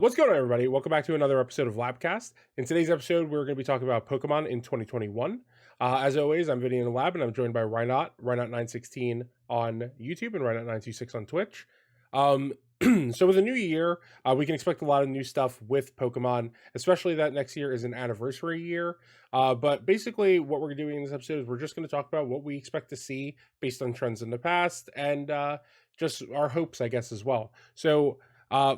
What's going on, everybody? Welcome back to another episode of LabCast. In today's episode, we're going to be talking about Pokemon in 2021. As always, I'm Vinny in the lab, and I'm joined by Rynot916 on YouTube and Rynot926 on Twitch. So with a new year, we can expect a lot of new stuff with Pokemon, especially that next year is an anniversary year. But basically, what we're doing in this episode is we're just going to talk about what we expect to see based on trends in the past and just our hopes, I guess, as well. So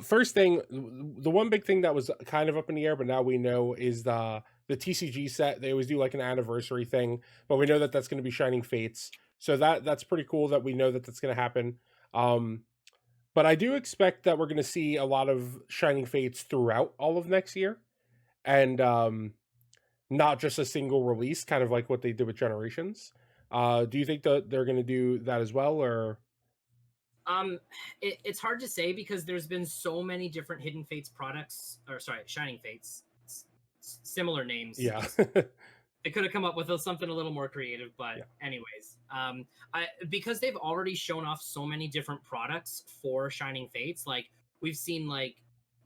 first thing, the one big thing that was kind of up in the air, but now we know is the TCG set. They always do like an anniversary thing, but we know that that's going to be Shining Fates. So that's pretty cool that we know that that's going to happen. But I do expect that we're going to see a lot of Shining Fates throughout all of next year, and not just a single release, kind of like what they did with Generations. Do you think that they're going to do that as well, or? Um, it's hard to say because there's been so many different Hidden Fates products, or sorry, Shining Fates, similar names. Yeah. Just they could have come up with something a little more creative, but Yeah. anyways, I because they've already shown off so many different products for Shining Fates. Like we've seen like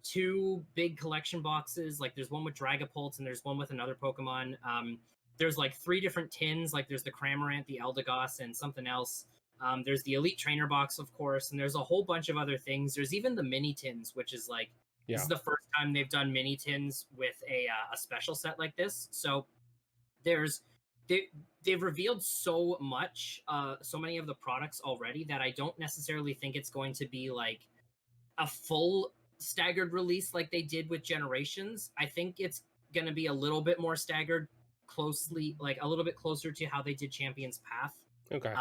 two big collection boxes. Like there's one with Dragapult and there's one with another Pokemon. There's like three different tins. Like there's the Cramorant, the Eldegoss, and something else. There's the Elite Trainer box, of course, and there's a whole bunch of other things. There's even the mini tins, which is like this Yeah. is the first time they've done mini tins with a special set like this. So there's they they've revealed so much, so many of the products already that I don't necessarily think it's going to be like a full staggered release like they did with Generations. I think it's going to be a little bit more staggered, closely, like a little bit closer to how they did Champions Path. Okay.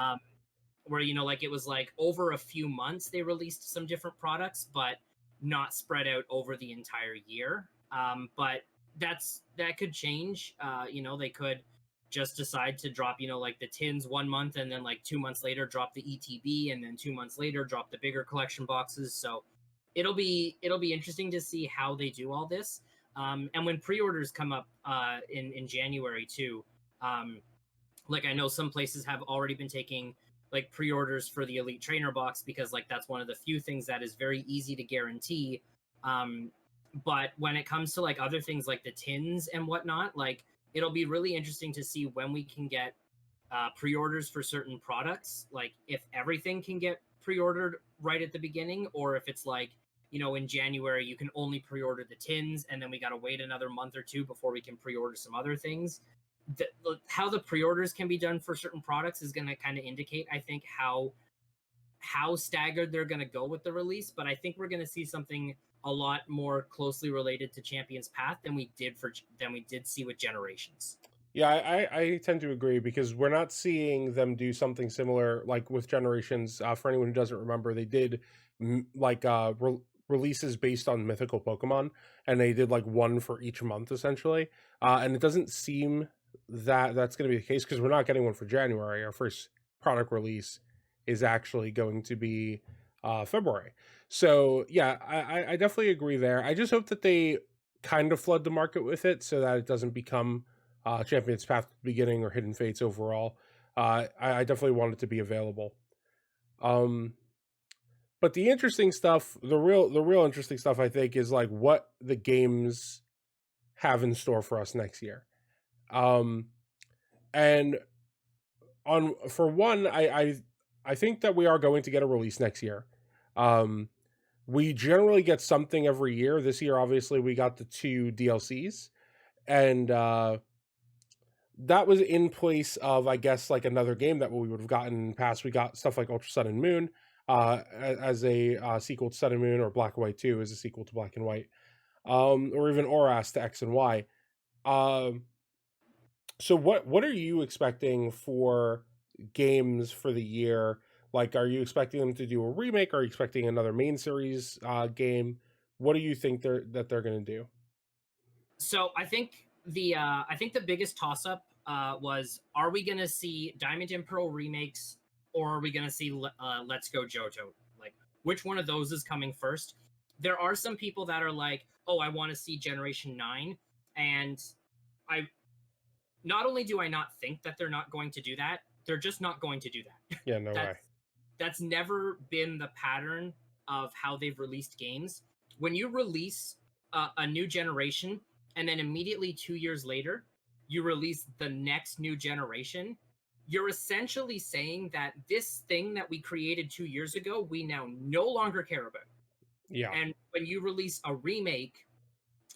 Where like it was like over a few months they released some different products, but not spread out over the entire year. But that could change. They could just decide to drop like the tins 1 month, and then like 2 months later drop the ETB, and then 2 months later drop the bigger collection boxes. So it'll be interesting to see how they do all this. And when pre-orders come up in January too, like I know some places have already been taking like pre-orders for the Elite Trainer box because like that's one of the few things that is very easy to guarantee. But when it comes to like other things like the tins and whatnot, like it'll be really interesting to see when we can get pre-orders for certain products, like if everything can get pre-ordered right at the beginning, or if it's like in January you can only pre-order the tins and then we got to wait another month or two before we can pre-order some other things. How the pre-orders can be done for certain products is going to kind of indicate, I think, how staggered they're going to go with the release. But I think we're going to see something a lot more closely related to Champions Path than we did see with Generations. Yeah, I tend to agree because we're not seeing them do something similar like with Generations. For anyone who doesn't remember, they did releases based on mythical Pokemon, and they did like one for each month essentially. And it doesn't seem that that's going to be the case because we're not getting one for January. Our first product release is actually going to be February. So yeah, I definitely agree there. I just hope that they kind of flood the market with it so that it doesn't become Champions Path at the beginning or Hidden Fates overall. I definitely want it to be available. But the interesting stuff, the real interesting stuff, I think, is like what the games have in store for us next year. And on for one, I think that we are going to get a release next year. We generally get something every year. This year, obviously, we got the 2 DLCs, and that was in place of, I guess, like another game that we would have gotten in the past. We got stuff like Ultra Sun and Moon as a sequel to Sun and Moon, or Black and White 2 as a sequel to Black and White, or even Oras to X and Y. So what are you expecting for games for the year? Like, are you expecting them to do a remake? Are you expecting another main series game? What do you think they're going to do? So I think the biggest toss up was, are we going to see Diamond and Pearl remakes, or are we going to see Let's Go Johto? Like, which one of those is coming first? There are some people that are like, oh, I want to see Generation 9. And I not only do I not think that they're not going to do that, they're just not going to do that. Yeah, no way. That's never been the pattern of how they've released games. When you release a new generation, and then immediately 2 years later, you release the next new generation, you're essentially saying that this thing that we created 2 years ago, we now no longer care about. Yeah. And when you release a remake,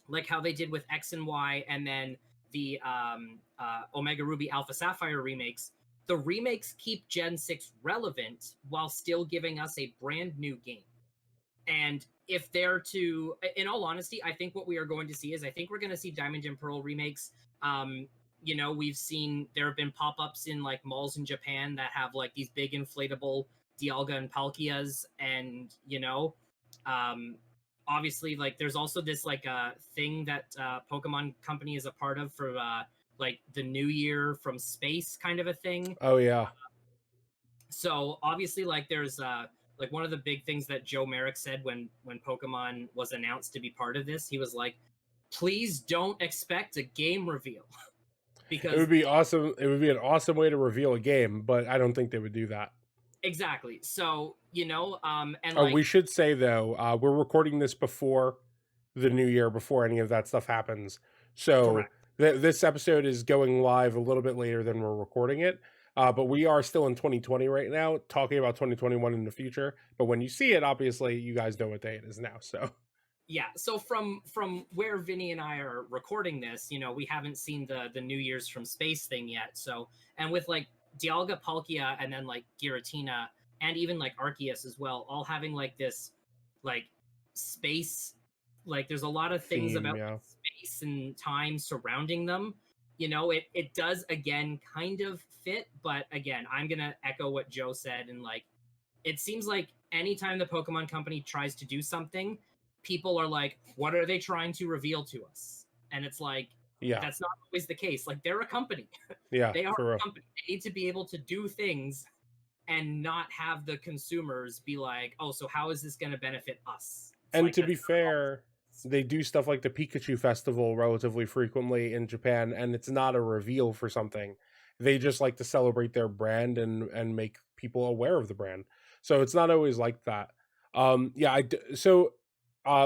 like how they did with X and Y, and then the Omega Ruby Alpha Sapphire remakes, the remakes keep Gen 6 relevant while still giving us a brand new game. And if they're to, in all honesty, I think what we are going to see is I think we're going to see Diamond and Pearl remakes. We've seen there have been pop-ups in like malls in Japan that have like these big inflatable Dialga and Palkias, and um, obviously like there's also this like thing that Pokemon Company is a part of for like the New Year from space kind of a thing. Oh yeah. So obviously like there's like one of the big things that Joe Merrick said when Pokemon was announced to be part of this, he was like, please don't expect a game reveal. It would Because be awesome. It would be an awesome way to reveal a game, but I don't think they would do that. exactly. So, and Oh, like we should say though, we're recording this before the new year, before any of that stuff happens. So correct. this episode is going live a little bit later than we're recording it. But we are still in 2020 right now, talking about 2021 in the future. But when you see it, obviously, you guys know what day it is now. So Yeah, so from where Vinny and I are recording this, we haven't seen the New Year's from space thing yet. So, and with like Dialga, Palkia, and then like Giratina, and even like Arceus as well, all having like this like space, like there's a lot of things theme, about yeah, like, space and time surrounding them. It does again kind of fit, but again, I'm gonna echo what Joe said, and like it seems like anytime the Pokemon Company tries to do something, people are like, what are they trying to reveal to us? And it's like, yeah, that's not always the case. Like, they're a company. yeah, They are for a real. company. They need to be able to do things and not have the consumers be like, oh, so how is this going to benefit us? It's And like, to be that's not always fair, they do stuff like the Pikachu Festival relatively frequently in Japan, and it's not a reveal for something. They just like to celebrate their brand and make people aware of the brand. So it's not always like that. Yeah, so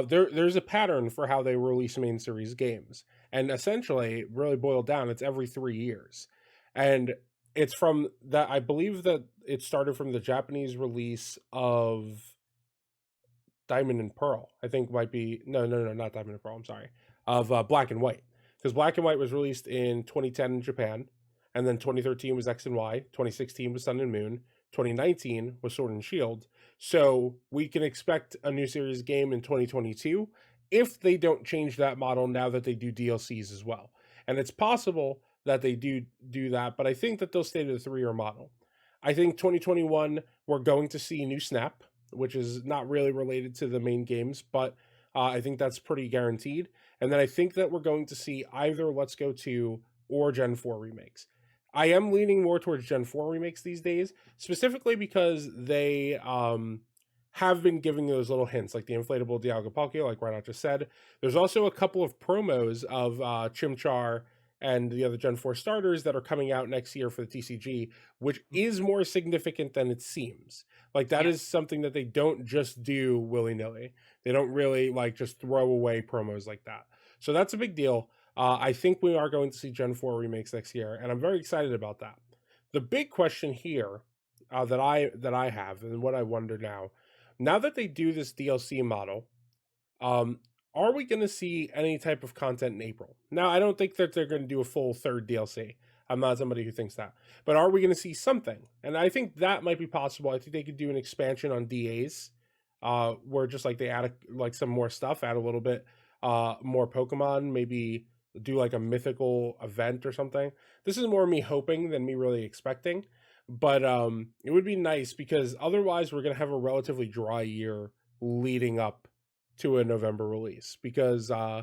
there's a pattern for how they release main series games, and essentially, really boiled down, it's every 3 years, and it's from that. I believe that it started from the Japanese release of Diamond and Pearl. I think might be no, not Diamond and Pearl. I'm sorry, of Black and White, because Black and White was released in 2010 in Japan, and then 2013 was X and Y, 2016 was Sun and Moon, 2019 was Sword and Shield. So we can expect a new series game in 2022 if they don't change that model now that they do DLCs as well. And it's possible that they do that, but I think that they'll stay to the 3-year model. I think 2021 we're going to see new Snap, which is not really related to the main games, but I think that's pretty guaranteed. And then I think that we're going to see either Let's Go 2 or Gen 4 remakes. I am leaning more towards Gen 4 remakes these days, specifically because they have been giving those little hints, like the inflatable Dialga Palkia, like Rynot just said. There's also a couple of promos of Chimchar and the other Gen 4 starters that are coming out next year for the TCG, which is more significant than it seems. Like that yeah. is something that they don't just do willy-nilly. They don't really like just throw away promos like that. So that's a big deal. I think we are going to see Gen 4 remakes next year, and I'm very excited about that. The big question here that I have, and what I wonder now that they do this DLC model, um, are we going to see any type of content in April? Now, I don't think that they're going to do a full third DLC. I'm not somebody who thinks that. But are we going to see something? And I think that might be possible. I think they could do an expansion on DAs, where just like they add like some more stuff, add a little bit more Pokemon, maybe do like a mythical event or something. This is more me hoping than me really expecting. But it would be nice because otherwise we're going to have a relatively dry year leading up to a November release because I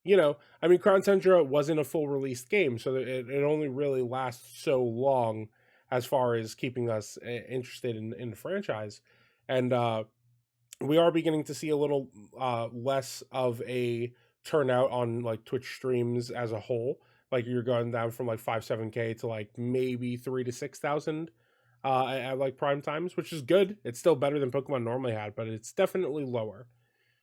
mean Crown Tundra wasn't a full released game, so it only really lasts so long as far as keeping us interested in the franchise. And we are beginning to see a little less of a turnout on like Twitch streams as a whole. Like you're going down from like 5-7K to like maybe 3,000 to 6,000 at like prime times, which is good. It's still better than Pokemon normally had, but it's definitely lower.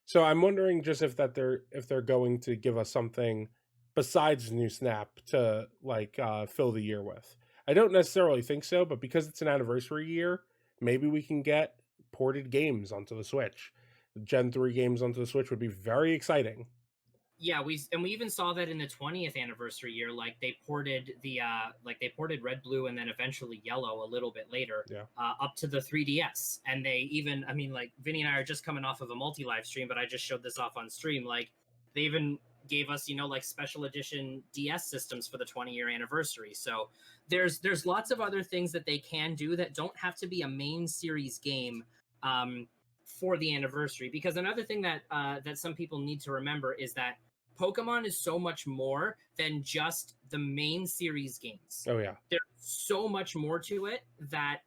So I'm wondering just if they're going to give us something besides new snap to like fill the year with. I don't necessarily think so, but because it's an anniversary year, maybe we can get ported games onto the Switch. Gen 3 games onto the Switch would be very exciting. Yeah, we even saw that in the 20th anniversary year. Like they ported Red, Blue, and then eventually Yellow a little bit later, Yeah. up to the 3DS. And they even, I mean, like Vinny and I are just coming off of a multi live stream, but I just showed this off on stream. Like they even gave us, like special edition DS systems for the 20-year anniversary. So there's lots of other things that they can do that don't have to be a main series game. For the anniversary, because another thing that some people need to remember is that Pokemon is so much more than just the main series games. Oh yeah. There's so much more to it that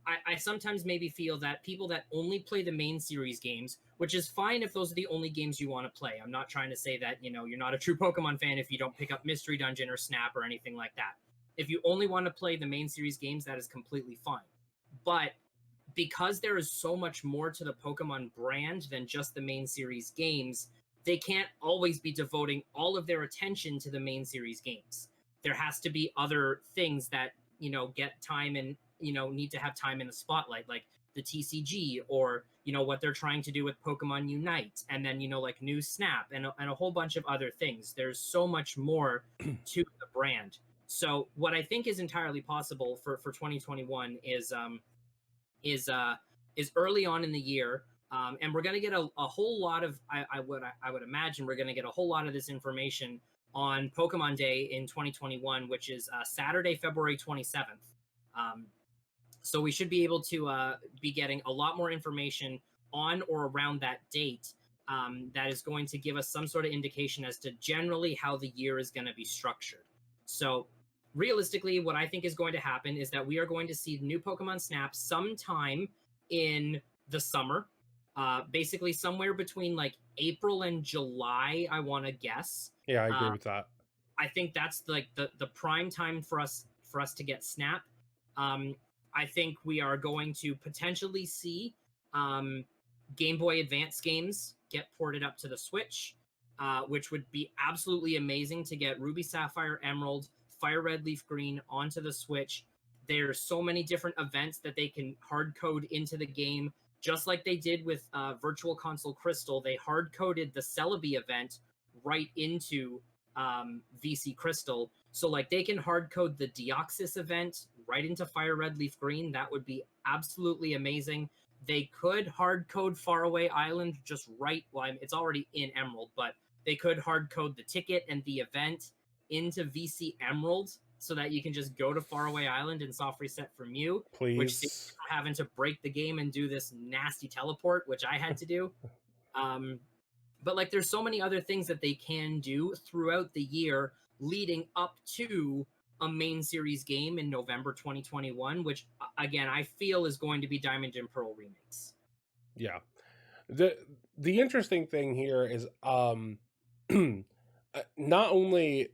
I sometimes maybe feel that people that only play the main series games, which is fine if those are the only games you want to play. I'm not trying to say that, you're not a true Pokemon fan if you don't pick up Mystery Dungeon or Snap or anything like that. If you only want to play the main series games, that is completely fine. But because there is so much more to the Pokemon brand than just the main series games, they can't always be devoting all of their attention to the main series games. There has to be other things that, get time and, need to have time in the spotlight, like the TCG or, what they're trying to do with Pokemon Unite, and then, like New Snap and a whole bunch of other things. There's so much more to the brand. So what I think is entirely possible for 2021 is uh is early on in the year, and we're going to get a whole lot of I would imagine we're going to get a whole lot of this information on Pokemon Day in 2021, which is Saturday, February 27th. Um, so we should be able to be getting a lot more information on or around that date, that is going to give us some sort of indication as to generally how the year is going to be structured. So realistically, what I think is going to happen is that we are going to see new Pokemon Snap sometime in the summer, basically somewhere between like April and July, I want to guess. Yeah, I agree Uh, with that. I think that's like the prime time for us to get Snap. Um, I think we are going to potentially see um, Game Boy Advance games get ported up to the Switch, which would be absolutely amazing to get Ruby Sapphire Emerald, Fire Red Leaf Green onto the Switch. There's so many different events that they can hard code into the game, just like they did with Virtual Console Crystal. They hard coded the Celebi event right into VC Crystal. So like they can hard code the Deoxys event right into Fire Red Leaf Green. That would be absolutely amazing. They could hard code Faraway Island just right. Well, it's already in Emerald, but they could hard code the ticket and the event into VC Emerald so that you can just go to Faraway Island and soft reset from Mew, which saves you Please. from having to break the game and do this nasty teleport, which I had to do. Um, but like there's so many other things that they can do throughout the year leading up to a main series game in November 2021, which again I feel is going to be Diamond and Pearl remakes. Yeah. The the interesting thing here is not only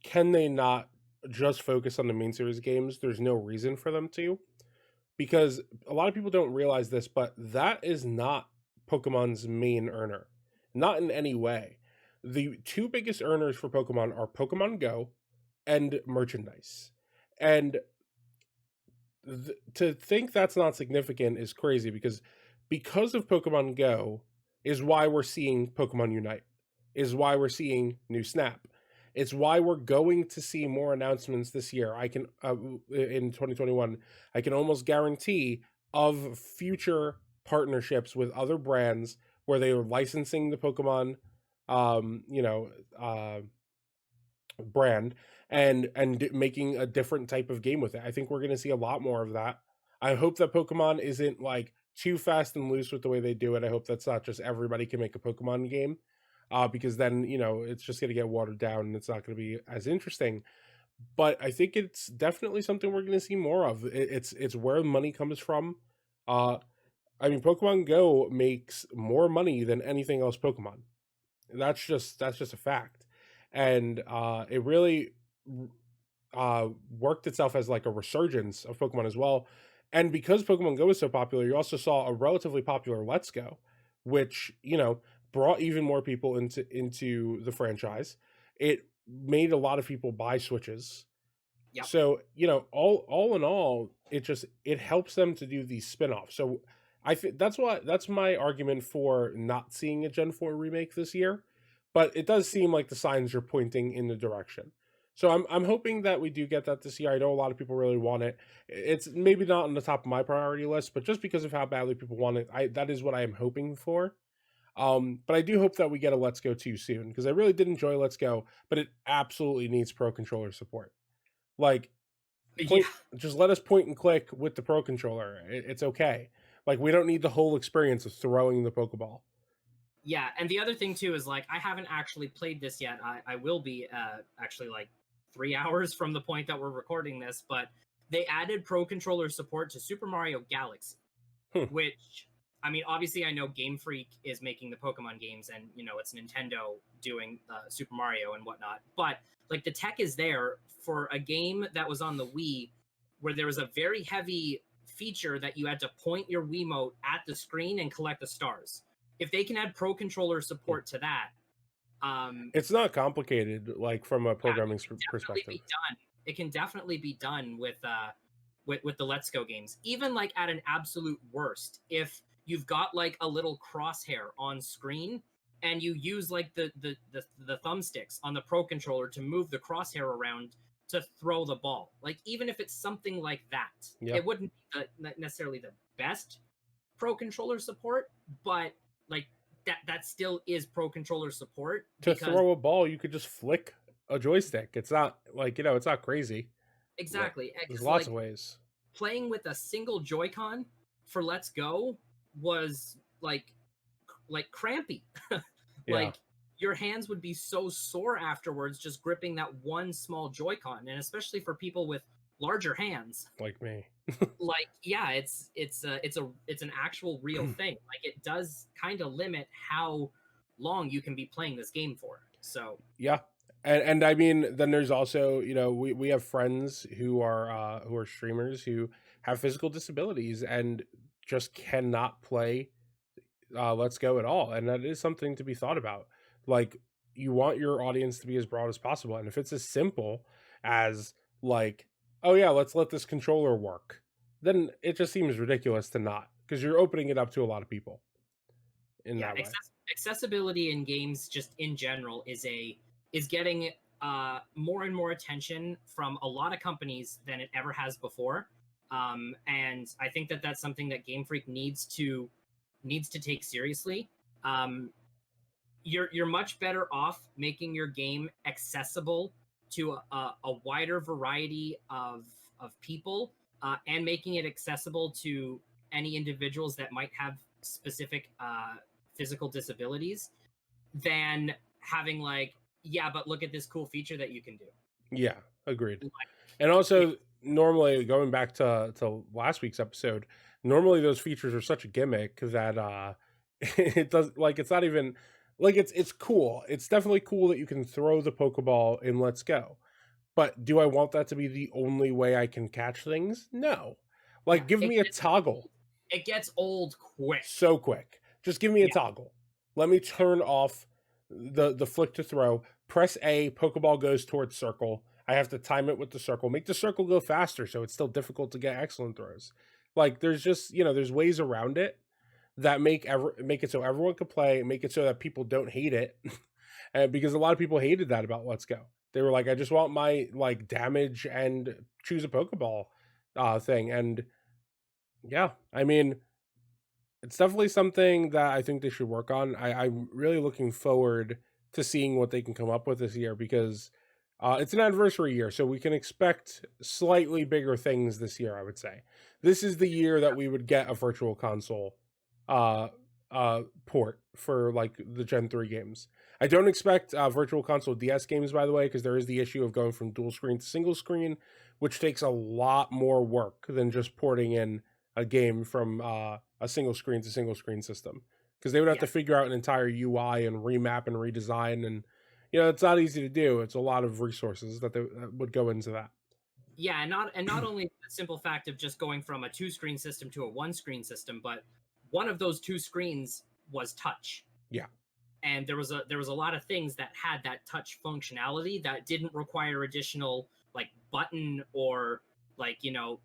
can they not just focus on the main series games, there's no reason for them to, because a lot of people don't realize this, but that is not Pokemon's main earner. Not in any way. The two biggest earners for Pokemon are Pokemon Go and merchandise. And to think that's not significant is crazy, because of Pokemon Go is why we're seeing Pokemon Unite, is why we're seeing New Snap. It's why we're going to see more announcements this year. I can in 2021, I can almost guarantee of future partnerships with other brands where they are licensing the Pokemon, um, you know, uh, brand and making a different type of game with it. I think we're going to see a lot more of that. I hope that Pokemon isn't like too fast and loose with the way they do it. I hope that's not just everybody can make a Pokemon game, because then it's just going to get watered down and it's not going to be as interesting. But I think it's definitely something we're going to see more of. It's where money comes from. Uh, I mean, Pokemon Go makes more money than anything else Pokemon. That's just a fact, and it really worked itself as like a resurgence of Pokemon as well. And because Pokemon Go is so popular, you also saw a relatively popular Let's Go, which, brought even more people into the franchise. It made a lot of people buy Switches. Yep. So, all in all, it helps them to do these spin-offs. So I think that's my argument for not seeing a Gen 4 remake this year. But it does seem like the signs are pointing in the direction. So I'm hoping that we do get that this year. I know a lot of people really want it. It's maybe not on the top of my priority list, but just because of how badly people want it, that is what I am hoping for. But I do hope that we get a Let's Go 2 soon, because I really did enjoy Let's Go, but it absolutely needs Pro Controller support. Like, Yeah. point, just let us point and click with the Pro Controller. It's okay. Like, we don't need the whole experience of throwing the Pokeball. Yeah, and the other thing too is like I haven't actually played this yet. I will be actually like 3 hours from the point that we're recording this, but they added Pro Controller support to Super Mario Galaxy, Hmm. which I mean, obviously I know Game Freak is making the Pokemon games, and it's Nintendo doing Super Mario and whatnot. But like the tech is there for a game that was on the Wii, where there was a very heavy feature that you had to point your Wiimote at the screen and collect the stars. If they can add Pro Controller support to that, It's not complicated, like, from a yeah, programming it can definitely perspective. be done. It can definitely be done with the Let's Go games. Even like at an absolute worst, if you've got like a little crosshair on screen and you use like the thumbsticks on the Pro Controller to move the crosshair around to throw the ball. Like even if it's something like that, Yeah. it wouldn't be necessarily the best Pro Controller support, but like that still is Pro Controller support To because throw a ball, you could just flick a joystick. It's not like, it's not crazy. exactly, There's because lots like of ways. playing with a single Joy-Con for Let's Go was like crampy. Yeah, Like your hands would be so sore afterwards just gripping that one small Joy-Con, and especially for people with larger hands. like me. Like yeah, it's an actual real thing. Like it does kind of limit how long you can be playing this game for. So Yeah. And I mean, then there's also, we have friends who are streamers who have physical disabilities and just cannot play Let's Go at all. And that is something to be thought about. Like, you want your audience to be as broad as possible. And if it's as simple as, like, oh yeah, let's let this controller work, then it just seems ridiculous to not, because you're opening it up to a lot of people in yeah, that way. accessibility in games just in general is getting more and more attention from a lot of companies than it ever has before. And I think that that's something that Game Freak needs to take seriously. Um, you're much better off making your game accessible to a wider variety of people, and making it accessible to any individuals that might have specific physical disabilities than having like, yeah, but look at this cool feature that you can do. Yeah, agreed. Like, And yeah, also, normally, going back to last week's episode, normally those features are such a gimmick that it does, like, it's not even like, it's cool. It's definitely cool that you can throw the Pokeball in Let's Go. But do I want that to be the only way I can catch things? No. yeah, Like, give me a toggle it gets old quick. so quick. Just give me a Yeah, toggle. Let me yeah, turn off the flick to throw. Press A, Pokeball goes towards circle. I have to time it with the circle. Make the circle go faster so it's still difficult to get excellent throws. Like, there's just, there's ways around it that make it so everyone can play, make it so that people don't hate it. And because a lot of people hated that about Let's Go. They were like, I just want my, like, damage and choose a Pokeball thing. And yeah, I mean, it's definitely something that I think they should work on. I'm really looking forward to seeing what they can come up with this year, because it's an anniversary year, so we can expect slightly bigger things this year, I would say. This is the year that we would get a virtual console uh, port for, like, the Gen 3 games. I don't expect virtual console DS games, by the way, because there is the issue of going from dual screen to single screen, which takes a lot more work than just porting in a game from a single screen to single screen system, because they would have yeah, to figure out an entire UI and remap and redesign, and it's not easy to do. It's a lot of resources that would go into that. yeah, and not only the simple fact of just going from a two screen system to a one screen system, but one of those two screens was touch. Yeah. And there was a lot of things that had that touch functionality that didn't require additional like button or like, you know,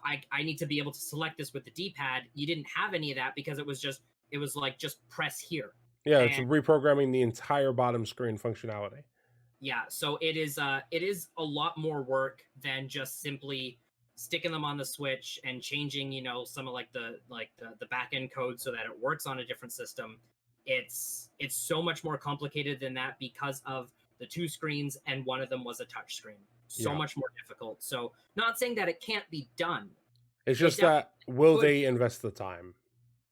I need to be able to select this with the D-pad. You didn't have any of that because it was like just press here. Yeah, it's And reprogramming the entire bottom screen functionality. yeah, so it is a lot more work than just simply sticking them on the Switch and changing, you know, some of like the back end code so that it works on a different system. It's so much more complicated than that because of the two screens and one of them was a touch screen. So Yeah. much more difficult. So not saying that it can't be done. It's It just definitely that will could. they invest the time?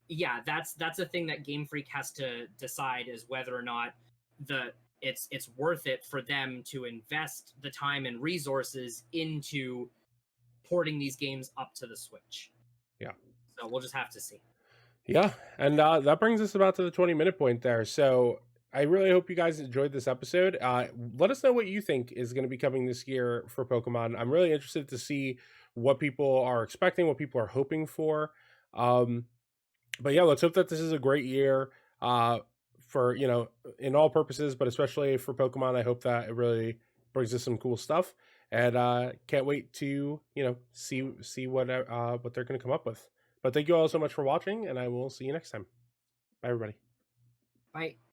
Yeah, that's a thing that Game Freak has to decide is whether or not it's worth it for them to invest the time and resources into porting these games up to the Switch. Yeah. So we'll just have to see. Yeah, and that brings us about to the 20-minute point there. So I really hope you guys enjoyed this episode. Let us know what you think is going to be coming this year for Pokemon. I'm really interested to see what people are expecting, what people are hoping for. But yeah, let's hope that this is a great year for, you know, in all purposes, but especially for Pokemon. I hope that it really brings us some cool stuff, and can't wait to, you know, see what they're going to come up with. But thank you all so much for watching, and I will see you next time. Bye, everybody. Bye.